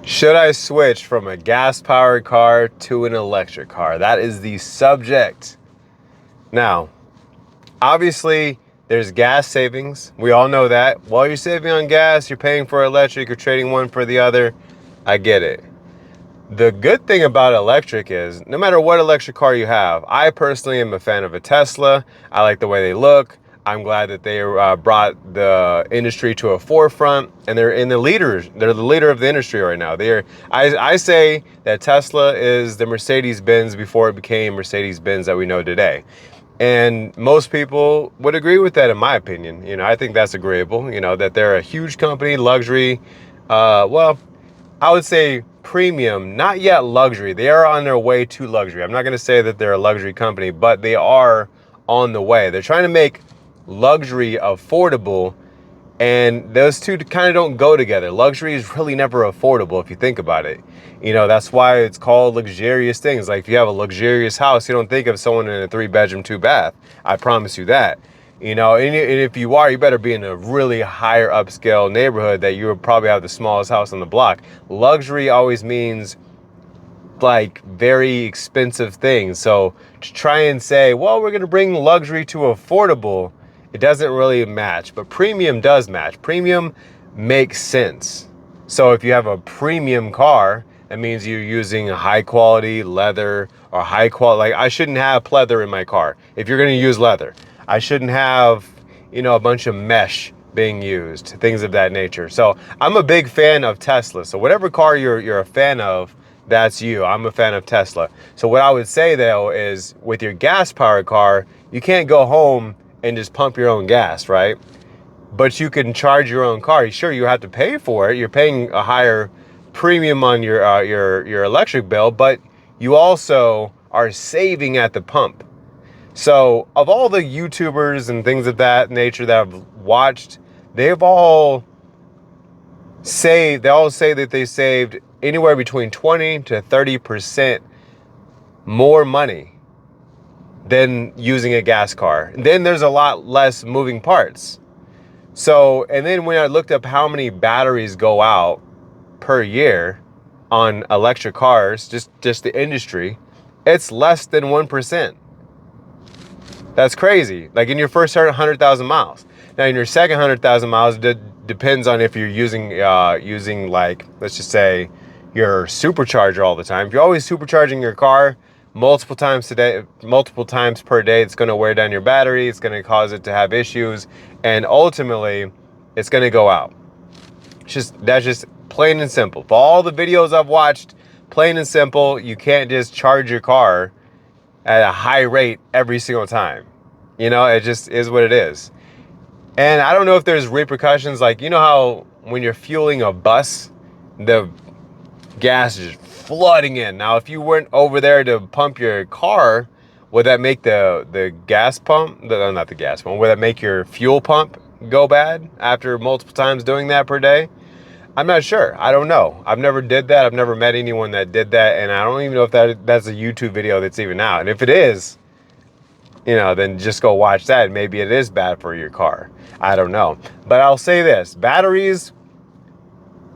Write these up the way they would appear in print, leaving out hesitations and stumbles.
Should I switch from a gas-powered car to an electric car? That is the subject. Now, obviously, there's gas savings. We all know that. While you're saving on gas, you're paying for electric, you're trading one for the other. I get it. The good thing about electric is, no matter what electric car you have, I personally am a fan of a Tesla. I like the way they look. I'm glad that they brought the industry to a forefront, and they're the leader of the industry right now. I say that Tesla is the Mercedes-Benz before it became Mercedes-Benz that we know today. And most people would agree with that, in my opinion. I think that's agreeable, that they're a huge company, luxury, well, I would say premium, not yet luxury. They are on their way to luxury. I'm not going to say that they're a luxury company, but they are on the way. They're trying to make luxury affordable, and those two kind of don't go together. Luxury is really never affordable if you think about it. That's why it's called luxurious things. Like if you have a luxurious house, you don't think of someone in a 3-bedroom, 2-bath. I promise you that. And if you are, you better be in a really higher upscale neighborhood that you would probably have the smallest house on the block. Luxury always means like very expensive things. So to try and say, well, we're going to bring luxury to affordable, it doesn't really match. But premium does match. Premium makes sense. So if you have a premium car, that means you're using high quality leather or high quality. Like I shouldn't have pleather in my car if you're going to use leather. I shouldn't have, a bunch of mesh being used, things of that nature. So I'm a big fan of Tesla. So whatever car you're a fan of, that's you. I'm a fan of Tesla. So what I would say though is with your gas powered car, you can't go home and just pump your own gas, right? But you can charge your own car. Sure, you have to pay for it. You're paying a higher premium on your electric bill, but you also are saving at the pump. So of all the YouTubers and things of that nature that I've watched, they all say that they saved anywhere between 20 to 30% more money than using a gas car. And then there's a lot less moving parts. So, and then when I looked up how many batteries go out per year on electric cars, just the industry, it's less than 1%. That's crazy. Like in your first 100,000 miles. Now in your second 100,000 miles, depends on if you're using like, let's just say your supercharger all the time. If you're always supercharging your car multiple times per day, it's going to wear down your battery. It's going to cause it to have issues, and ultimately it's going to go out. That's just plain and simple. For all the videos I've watched, plain and simple, you can't just charge your car at a high rate every single time. It just is what it is. And I don't know if there's repercussions, like, how when you're fueling a bus, the gas is flooding in. Now, if you weren't over there to pump your car, would that make the gas pump, not the gas pump, would that make your fuel pump go bad after multiple times doing that per day? I'm not sure. I don't know. I've never did that. I've never met anyone that did that. And I don't even know if that's a YouTube video that's even out. And if it is, then just go watch that. Maybe it is bad for your car. I don't know. But I'll say this. Batteries,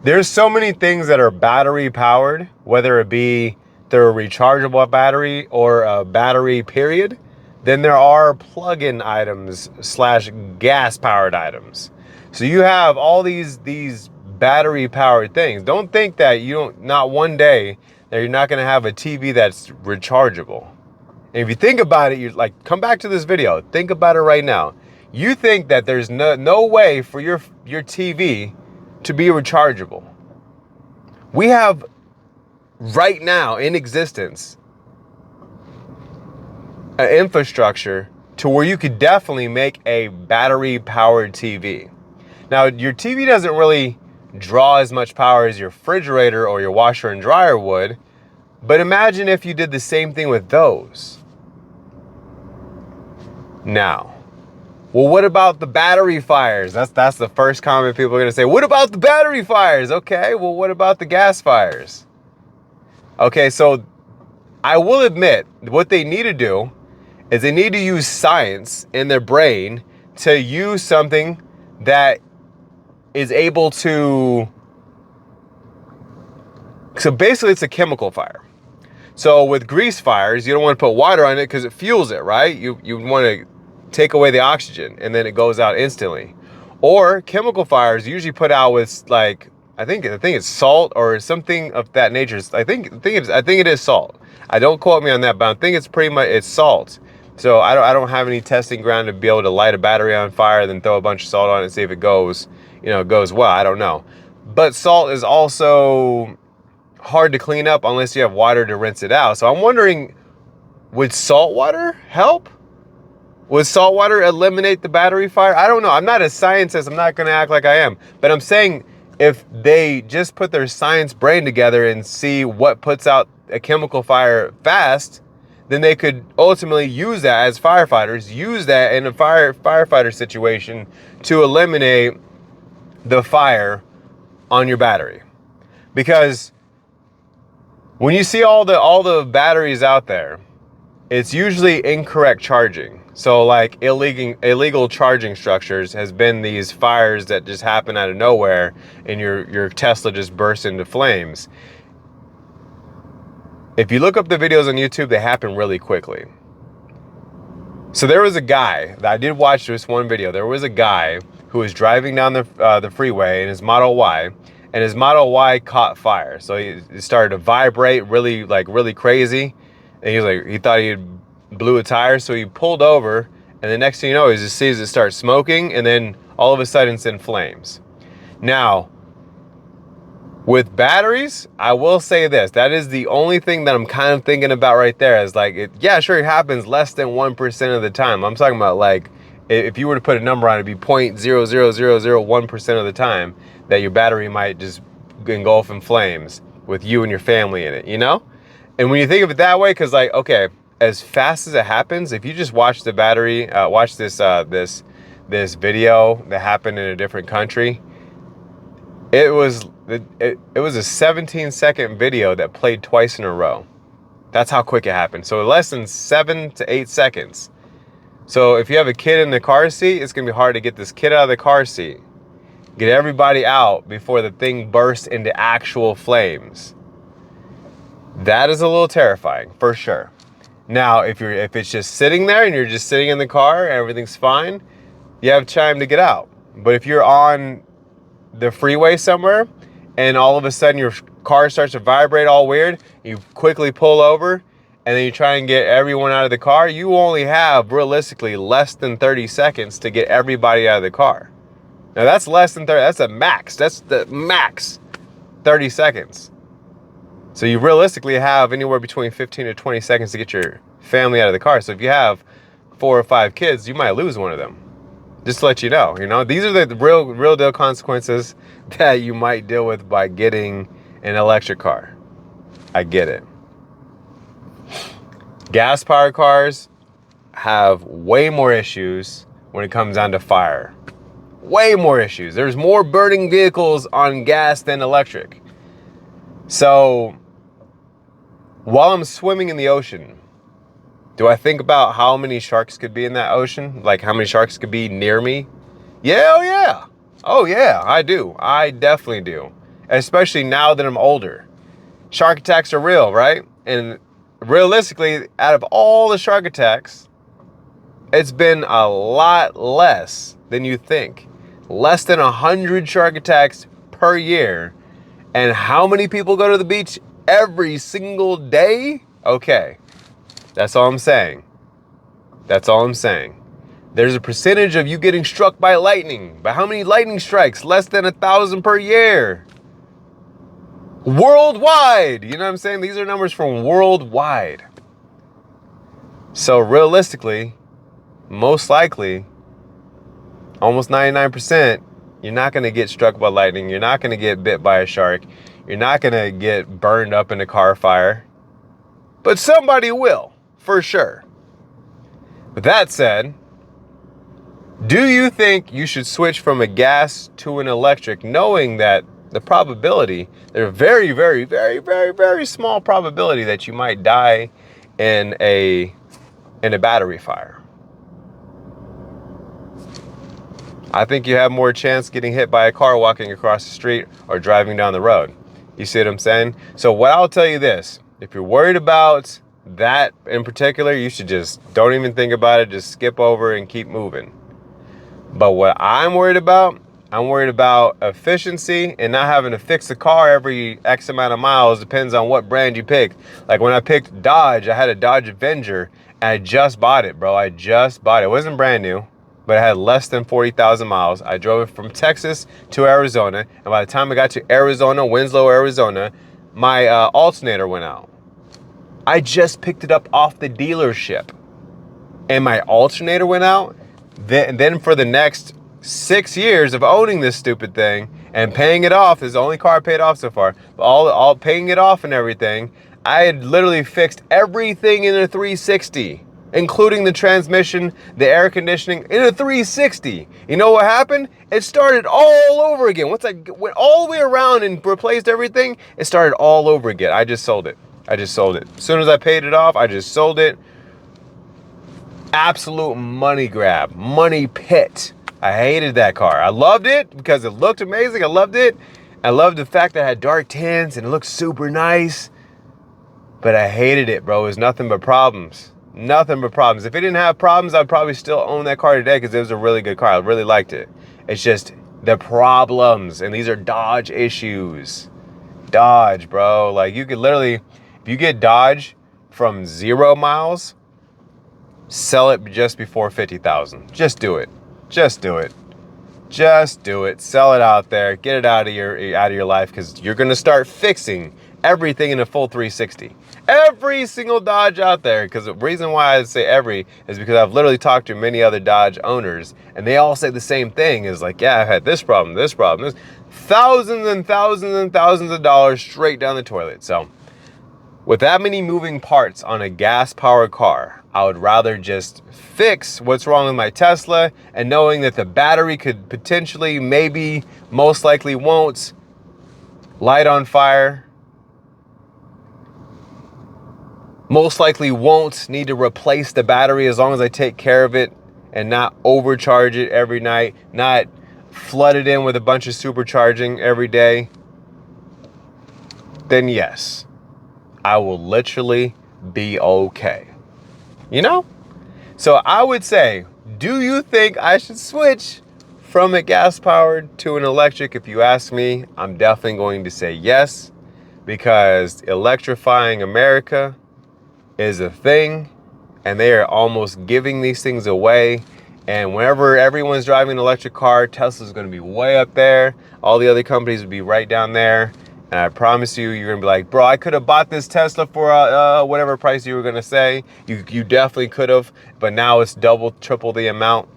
there's so many things that are battery powered, whether it be through a rechargeable battery or a battery period, then there are plug-in items / gas powered items. So you have all these battery powered things. Don't think that not one day that you're not going to have a TV that's rechargeable. And if you think about it, you're like, come back to this video. Think about it right now. You think that there's no way for your TV to be rechargeable. We have right now in existence an infrastructure to where you could definitely make a battery powered TV. Now, your TV doesn't really draw as much power as your refrigerator or your washer and dryer would, but imagine if you did the same thing with those. Now, well, what about the battery fires? That's the first comment people are going to say. What about the battery fires? Okay, well, what about the gas fires? Okay, so I will admit what they need to do is they need to use science in their brain to use something that is able to So basically it's a chemical fire. So with grease fires, you don't want to put water on it because it fuels it, right? You want to take away the oxygen and then it goes out instantly. Or chemical fires usually put out with like, I think it's salt or something of that nature. I think it is salt. I don't quote me on that, but I think it's pretty much, it's salt. So I don't have any testing ground to be able to light a battery on fire, then throw a bunch of salt on it and see if it goes, goes well. I don't know. But salt is also hard to clean up unless you have water to rinse it out. So I'm wondering, would salt water help? Would salt water eliminate the battery fire? I don't know. I'm not a scientist. I'm not going to act like I am. But I'm saying if they just put their science brain together and see what puts out a chemical fire fast, then they could ultimately use that as firefighters, use that in a firefighter situation to eliminate the fire on your battery. Because when you see all the batteries out there, it's usually incorrect charging. So like illegal charging structures has been these fires that just happen out of nowhere and your Tesla just bursts into flames. If you look up the videos on YouTube, they happen really quickly. So there was a guy, I did watch this one video, there was a guy who was driving down the freeway in his Model Y, and his Model Y caught fire. So he started to vibrate really crazy. And he thought he had blew a tire, so he pulled over, and the next thing you know, he just sees it start smoking, and then all of a sudden it's in flames. Now, with batteries, I will say this, that is the only thing that I'm kind of thinking about right there is like, yeah, sure, it happens less than 1% of the time. I'm talking about like, if you were to put a number on it, it'd be 0.00001% of the time that your battery might just engulf in flames with you and your family in it, And when you think of it that way, because like, okay, as fast as it happens, if you just watch the battery, watch this video that happened in a different country, it was a 17-second video that played twice in a row. That's how quick it happened. So less than 7 to 8 seconds. So if you have a kid in the car seat, it's gonna be hard to get this kid out of the car seat, get everybody out before the thing bursts into actual flames. That is a little terrifying, for sure. Now, if it's just sitting there and you're just sitting in the car and everything's fine, you have time to get out. But if you're on the freeway somewhere and all of a sudden your car starts to vibrate all weird, you quickly pull over and then you try and get everyone out of the car, you only have realistically less than 30 seconds to get everybody out of the car. Now that's less than 30, that's a max. That's the max 30 seconds. So you realistically have anywhere between 15 to 20 seconds to get your family out of the car. So if you have 4 or 5 kids, you might lose one of them. Just to let you know, these are the real deal consequences that you might deal with by getting an electric car. I get it. Gas-powered cars have way more issues when it comes down to fire. Way more issues. There's more burning vehicles on gas than electric. So while I'm swimming in the ocean, do I think about how many sharks could be in that ocean? Like how many sharks could be near me? Yeah, oh yeah. Oh yeah, I do. I definitely do. Especially now that I'm older. Shark attacks are real, right? And realistically, out of all the shark attacks, it's been a lot less than you think. Less than 100 shark attacks per year. And how many people go to the beach every single day? Okay. That's all I'm saying. That's all I'm saying. There's a percentage of you getting struck by lightning. But how many lightning strikes? Less than 1,000 per year. Worldwide. You know what I'm saying? These are numbers from worldwide. So realistically, most likely, almost 99%, you're not going to get struck by lightning. You're not going to get bit by a shark. You're not going to get burned up in a car fire. But somebody will, for sure. With that said, do you think you should switch from a gas to an electric, knowing that the probability, there's a very, very, very, very, very small probability that you might die in a battery fire? I think you have more chance getting hit by a car walking across the street or driving down the road. You see what I'm saying? So what I'll tell you this, if you're worried about that in particular, you should just don't even think about it. Just skip over and keep moving. But what I'm worried about efficiency and not having to fix the car every X amount of miles. Depends on what brand you pick. Like when I picked Dodge, I had a Dodge Avenger and I just bought it, bro. I just bought it. It wasn't brand new, but it had less than 40,000 miles. I drove it from Texas to Arizona. And by the time I got to Arizona, Winslow, Arizona, my alternator went out. I just picked it up off the dealership and my alternator went out. Then for the next 6 years of owning this stupid thing and paying it off, this is the only car I paid off so far, but all paying it off and everything, I had literally fixed everything in a 360, including the transmission, the air conditioning in a 360. You know what happened? It started all over again. Once I went all the way around and replaced everything, it started all over again. I just sold it. As soon as I paid it off, I just sold it. Absolute money grab, money pit. I hated that car. I loved it because it looked amazing. I loved it. I loved the fact that it had dark tints and it looked super nice. But I hated it, bro. It was nothing but problems. Nothing but problems. If it didn't have problems, I'd probably still own that car today because it was a really good car. I really liked it. It's just the problems. And these are Dodge issues. Dodge, bro. Like you could literally, if you get Dodge from 0 miles, sell it just before 50,000. Just do it. Just do it. Just do it. Sell it out there. Get it out of your life because you're gonna start fixing everything in a full 360. Every single Dodge out there. Because the reason why I say every is because I've literally talked to many other Dodge owners and they all say the same thing. Is like, yeah, I've had this problem, this. Thousands and thousands and thousands of dollars straight down the toilet. So with that many moving parts on a gas-powered car, I would rather just fix what's wrong with my Tesla and knowing that the battery could potentially, maybe, most likely won't light on fire. Most likely won't need to replace the battery as long as I take care of it and not overcharge it every night, not flood it in with a bunch of supercharging every day. Then yes, I will literally be okay. You know? So I would say, do you think I should switch from a gas-powered to an electric? If you ask me, I'm definitely going to say yes, because electrifying America is a thing, and they are almost giving these things away. And whenever everyone's driving an electric car, Tesla's going to be way up there. All the other companies would be right down there. And I promise you, you're going to be like, bro, I could have bought this Tesla for whatever price you were going to say. You definitely could have, but now it's double, triple the amount.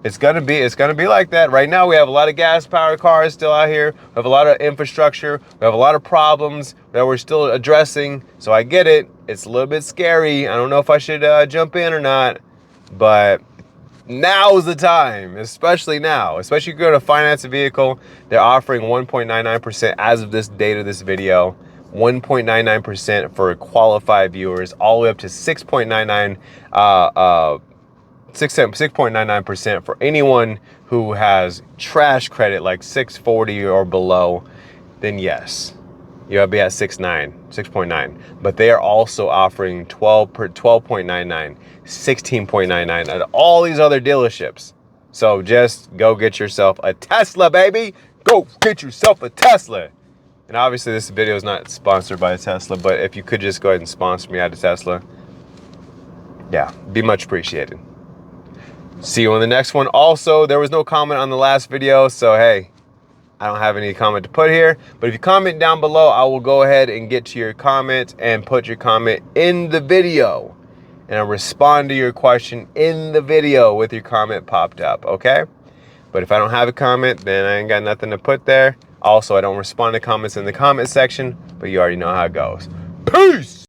It's going to be like that. Right now, we have a lot of gas-powered cars still out here. We have a lot of infrastructure. We have a lot of problems that we're still addressing. So I get it. It's a little bit scary. I don't know if I should jump in or not, but now is the time, especially now. Especially if you're going to finance a vehicle, they're offering 1.99% as of this date of this video. 1.99% for qualified viewers, all the way up to 6.99% for anyone who has trash credit like 640 or below. Then yes, you'll be at 6.9. But they are also offering 12.99, 16.99 at all these other dealerships. So just go get yourself a Tesla, baby. Go get yourself a Tesla. And obviously this video is not sponsored by Tesla, but if you could just go ahead and sponsor me out of Tesla, yeah, be much appreciated. See you on the next one. Also, there was no comment on the last video, so hey, I don't have any comment to put here, but if you comment down below, I will go ahead and get to your comment and put your comment in the video, and I'll respond to your question in the video with your comment popped up, okay? But if I don't have a comment, then I ain't got nothing to put there. Also, I don't respond to comments in the comment section, but you already know how it goes. Peace!